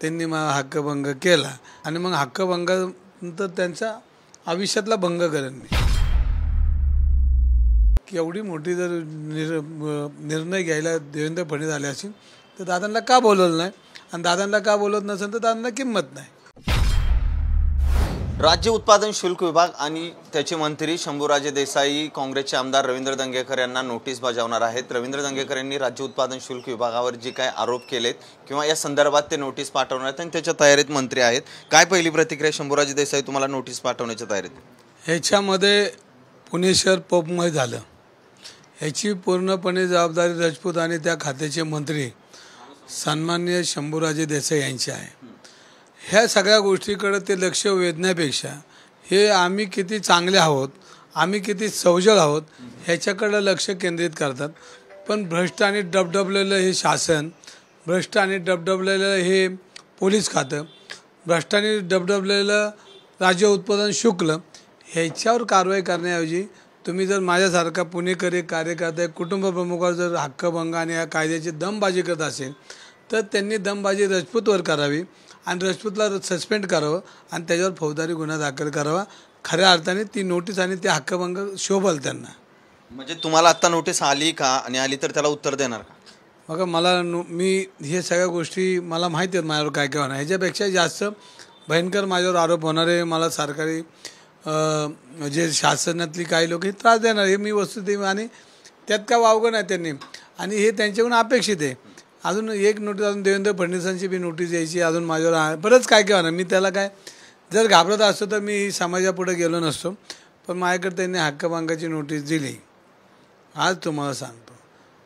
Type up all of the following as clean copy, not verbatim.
त्यांनी मला हक्कभंग केला आणि मग हक्कभंग नंतर त्यांचा आयुष्यातला भंग करेन मी। की एवढी मोठी जर निर्णय घ्यायला देवेंद्र फडणवीस आले असेल तर दादांना का बोलवलं नाही आणि दादांना का बोलवत नसेल तर दादांना किंमत नाही। राज्य उत्पादन शुल्क विभाग आणि त्याचे मंत्री शंभूराजे देसाई काँग्रेसचे आमदार रवींद्र दंगेकर यांना नोटीस बजावणार आहेत। रवींद्र दंगेकर यांनी राज्य उत्पादन शुल्क विभागावर जे काय आरोप केलेत किंवा या संदर्भात ते नोटीस पाठवणार आहेत आणि त्याच्या तयारीत मंत्री आहेत। काय पहिली प्रतिक्रिया शंभूराजे देसाई तुम्हाला नोटीस पाठवण्याच्या तयारीत? ह्याच्यामध्ये पुणे शहर पबमय झालं, ह्याची पूर्णपणे जबाबदारी राजपूत आणि त्या खात्याचे मंत्री सन्माननीय शंभूराजे देसाई यांची आहे। ह्या सगळ्या गोष्टीकडे ते लक्ष वेधण्यापेक्षा हे आम्ही किती चांगले आहोत, आम्ही किती सौजळ आहोत ह्याच्याकडे लक्ष केंद्रित करतात। पण भ्रष्ट आणि डबडबलेलं हे शासन, भ्रष्ट आणि डबडबलेलं हे पोलीस खातं, भ्रष्ट आणि डबडबलेलं राज्य उत्पादन शुल्क ह्याच्यावर कारवाई करण्याऐवजी तुम्ही जर माझ्यासारखा पुणेकरी कार्यकर्ता कुटुंब प्रमुखावर जर हक्कभंग आणि या कायद्याची दमबाजी करत असेल तर त्यांनी दमबाजी राजपूतवर करावी आणि राजपूतला सस्पेंड करावं आणि त्याच्यावर फौजदारी गुन्हा दाखल करावा। खऱ्या अर्थाने ती नोटीस आणि ते हक्कभंग शोभल त्यांना। म्हणजे तुम्हाला आता नोटीस आली का आणि आली तर त्याला उत्तर देणार का? बघा मी हे सगळ्या गोष्टी मला माहिती आहेत माझ्यावर काय काय होणार, ह्याच्यापेक्षा जास्त भयंकर माझ्यावर आरोप होणारे, मला सरकारी जे शासनातली काही लोक हे त्रास देणार हे मी वस्तुस्थिती आणि त्यात काय वावगं नाही त्यांनी आणि हे त्यांच्याकडून अपेक्षित आहे। अजून एक नोटीस अजून देवेंद्र फडणवीसांची बी नोटीस यायची, अजून माझ्यावर बरंच काय काय होणार। मी त्याला काय जर घाबरत असतो तर मी समाजापुढे गेलो नसतो, पण माझ्याकडे त्यांनी हक्कभंगाची नोटीस दिली। आज तुम्हाला सांगतो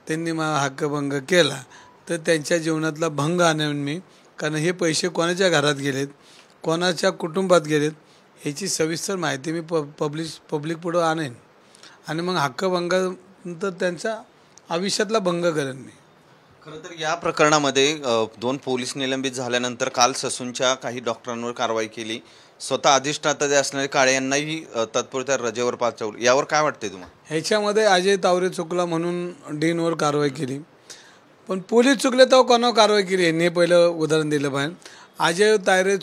त्यांनी मला हक्कभंग केला तर त्यांच्या जीवनातला भंग आणेन मी, कारण हे पैसे कोणाच्या घरात गेलेत, कोणाच्या कुटुंबात गेलेत ह्याची सविस्तर माहिती मी पब्लिक पुढं आणेन आणि मग हक्कभंग नंतर त्यांचा आयुष्यातला भंग करेन मी। खरं तर या प्रकरणामध्ये 2 पोलीस निलंबित झाल्यानंतर काल ससूनच्या काही डॉक्टरांवर कारवाई केली, स्वतः अधिष्ठाता असणारे काळे यांनाही तात्पुरत्या रजेवर पाठवलं, यावर काय वाटते तुम्हाला? ह्याच्यामध्ये अजय तावरे चुकला म्हणून डीनवर कारवाई केली, पण पोलीस चुकले तर कोणावर कारवाई केली यांनी पहिलं उदाहरण दिलं पाहिजे। अजय तावरे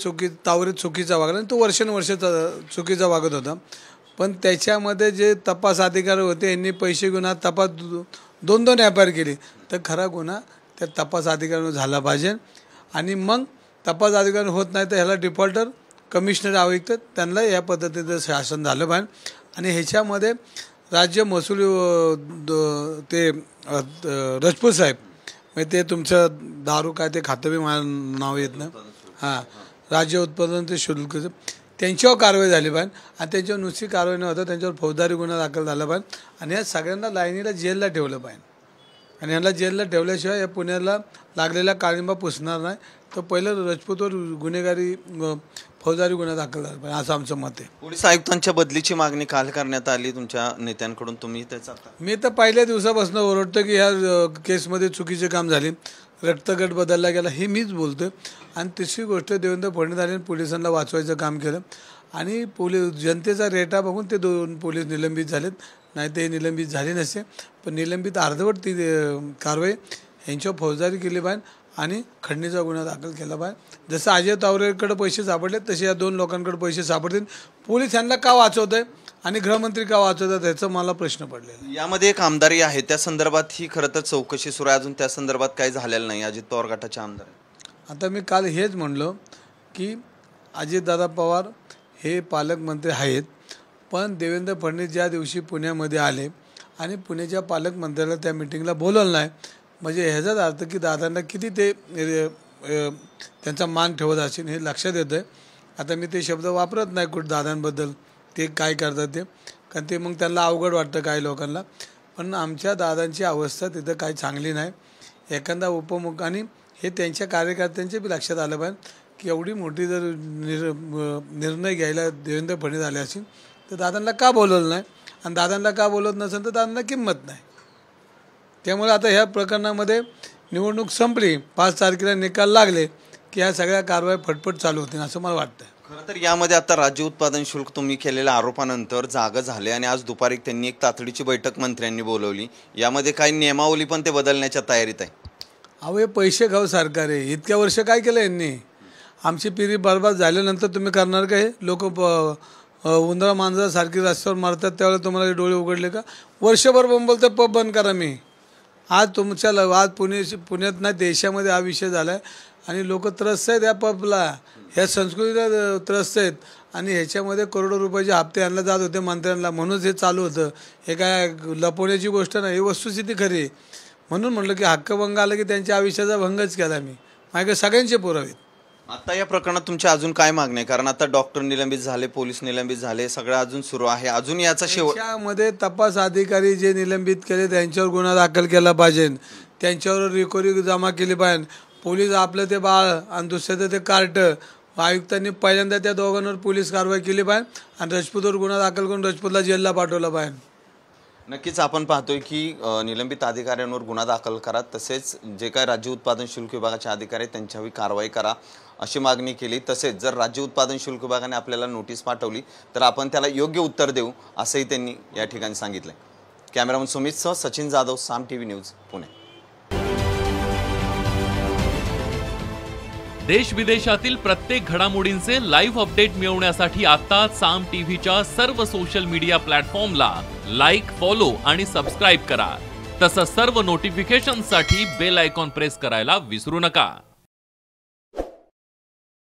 चुकीचा वागला आणि तो वर्षानुवर्ष चुकीचा वागत होता, पण त्याच्यामध्ये जे तपास अधिकारी होते यांनी पैसे गुन्हा तपास दोन व्यापार केले तर खरा गुन्हा त्या तपास अधिकाऱ्यांवर झाला पाहिजे आणि मग तपास अधिकारी होत नाही तर ह्याला डिफॉल्टर कमिशनर आयुक्त त्यांना या पद्धतीचं शासन झालं पाहिजे आणि ह्याच्यामध्ये राज्य महसूल ते राजपूत साहेब म्हणजे ते तुमचं दारू काय ते खातं बी मला नाव येत नाही, हां राज्य उत्पादन ते शुल्क त्यांच्यावर कारवाई झाली पाहिजे आणि त्यांच्यावर नुसती कारवाई न होता त्यांच्यावर फौजदारी गुन्हा दाखल झाला पाहिजे आणि या सगळ्यांना लाईनीला जेलला ठेवलं पाहिजे आणि यांना जेलला ठेवल्याशिवाय या पुण्याला लागलेला काळिंबा पुसणार नाही। तर पहिलं राजपूतवर गुन्हेगारी फौजदारी गुन्हा दाखल झाला पाहिजे असं आमचं मत आहे। पोलीस आयुक्तांच्या बदलीची मागणी काल करण्यात आली तुमच्या नेत्यांकडून, तुम्ही त्याचा? मी तर पहिल्या दिवसापासून ओरडतो की ह्या केसमध्ये चुकीचे काम झाले, रक्तगट बदलला गेला हे मीच बोलतोय आणि तिसरी गोष्ट देवेंद्र फडणवीस आले पोलिसांना वाचवायचं काम केलं आणि जनतेचा रेटा बघून ते 2 पोलीस निलंबित झालेत, नाही ते निलंबित झाले नसते पण निलंबित अर्धवट ती कारवाई यांच्यावर फौजदारी केली पाहिजे आणि खंडणीचा गुन्हा दाखल केला पाहिजे। जसं अजय तावरेकडे पैसे सापडले तसे या 2 लोकांकडे पैसे सापडतील। पोलीस यांना का वाचवत आहे आणि गृहमंत्री का वाचवतात ह्याचा मला प्रश्न पडलेला। यामध्ये एक आमदारी आहे त्या संदर्भात ही खरं तर चौकशी सुरू आहे, अजून त्या संदर्भात काही झालेलं नाही। अजित पवार गटाचे आमदार आता मी काल हेच म्हणलो की अजितदादा पवार हे पालकमंत्री आहेत, पण देवेंद्र फडणवीस ज्या दिवशी पुण्यामध्ये आले आणि पुण्याच्या पालकमंत्र्याला त्या मिटिंगला बोलवलं नाही म्हणजे ह्याचाच अर्थ की दादांना किती ते त्यांचा मान ठेवत असेल हे लक्षात येतं आहे। आता मी ते शब्द वापरत नाही कुठं दादांबद्दल, ते काय करतात ते, कारण ते मग त्यांना अवघड वाटतं काही लोकांना, पण आमच्या दादांची अवस्था तिथं काही चांगली नाही। एखादा उपमुख आणि हे त्यांच्या कार्यकर्त्यांच्या बी लक्षात आलं पाहिजे की एवढी मोठी जर निर्णय घ्यायला देवेंद्र फडणवीस आले असेल तर दादांना का बोलवलं नाही आणि दादांना का बोलवत नसेल तर दादांना किंमत नाही। त्यामुळे आता ह्या प्रकरणामध्ये निवडणूक संपली, 5 तारखेला निकाल लागले की ह्या सगळ्या कारवाई फटफट चालू होतील असं मला वाटतं। खरं तर यामध्ये आता राज्य उत्पादन शुल्क तुम्ही केलेल्या आरोपानंतर जागा झाले आणि आज दुपारी त्यांनी एक तातडीची बैठक मंत्र्यांनी बोलवली, यामध्ये काही नियमावली पण ते बदलण्याच्या तयारीत आहे। अहो हे पैसे खाऊ सरकार आहे, इतक्या वर्ष काय केलं यांनी, आमची पिढी बरबाद झाल्यानंतर तुम्ही करणार का? हे लोक उंदरा मांजरासारखी रस्त्यावर मारतात त्यावेळेला तुम्हाला हे डोळे उघडले का? वर्षभर बोलतं पब बंद करा. मी आज आज पुण्यात नाही देशामध्ये हा विषय झाला आहे आणि लोक त्रस्त आहेत या पबला, ह्या संस्कृतीला त्रस्त आहेत आणि ह्याच्यामध्ये करोडो रुपयाचे हप्ते आणले जात होते मंत्र्यांना, म्हणूनच हे चालू होतं. हे काय लपवण्याची गोष्ट नाही, ही वस्तुस्थिती खरी आहे. म्हणून म्हटलं की हक्कभंग आला की त्यांच्या आयुष्याचा भंगच केला. मी माझ्याकडे सगळ्यांचे पुरावे आहेत. आता या प्रकरणात तुमच्या अजून काय मागणी आहे? कारण आता डॉक्टर निलंबित झाले, पोलीस निलंबित झाले, सगळं अजून सुरू आहे. अजून याचा शेवट त्याच्यामध्ये तपास अधिकारी जे निलंबित केले त्यांच्यावर गुन्हा दाखल केला पाहिजे, त्यांच्यावर रिकव्हरी जमा केली पाहिजे. पोलीस आपलं ते बाळ आणि दुसऱ्याचं ते कार्ट, आयुक्तांनी पहिल्यांदा त्या दोघांवर पोलीस कारवाई केली पाहिजे आणि राजपूतवर गुन्हा दाखल करून राजपूतला जेलला पाठवलं पाहिजे. नक्कीच आपण पाहतोय की निलंबित अधिकाऱ्यांवर गुन्हा दाखल करा, तसेच जे काय राज्य उत्पादन शुल्क विभागाचे अधिकारी आहेत त्यांच्यावर कारवाई करा अशी मागणी केली. तसेच जर राज्य उत्पादन शुल्क विभागाने आपल्याला नोटीस पाठवली तर आपण त्याला योग्य उत्तर देऊ असंही त्यांनी या ठिकाणी सांगितलंय. कॅमेरामन सुमितसह सचिन जाधव, साम टीव्ही न्यूज, पुणे. देश विदेशातील प्रत्येक घडामोडींचे लाईव्ह अपडेट मिळवण्यासाठी आता साम टीव्हीच्या सर्व सोशल मीडिया प्लॅटफॉर्मला लाईक, फॉलो आणि सबस्क्राईब करा. तसंच सर्व नोटिफिकेशनसाठी बेल आयकॉन प्रेस करायला विसरू नका.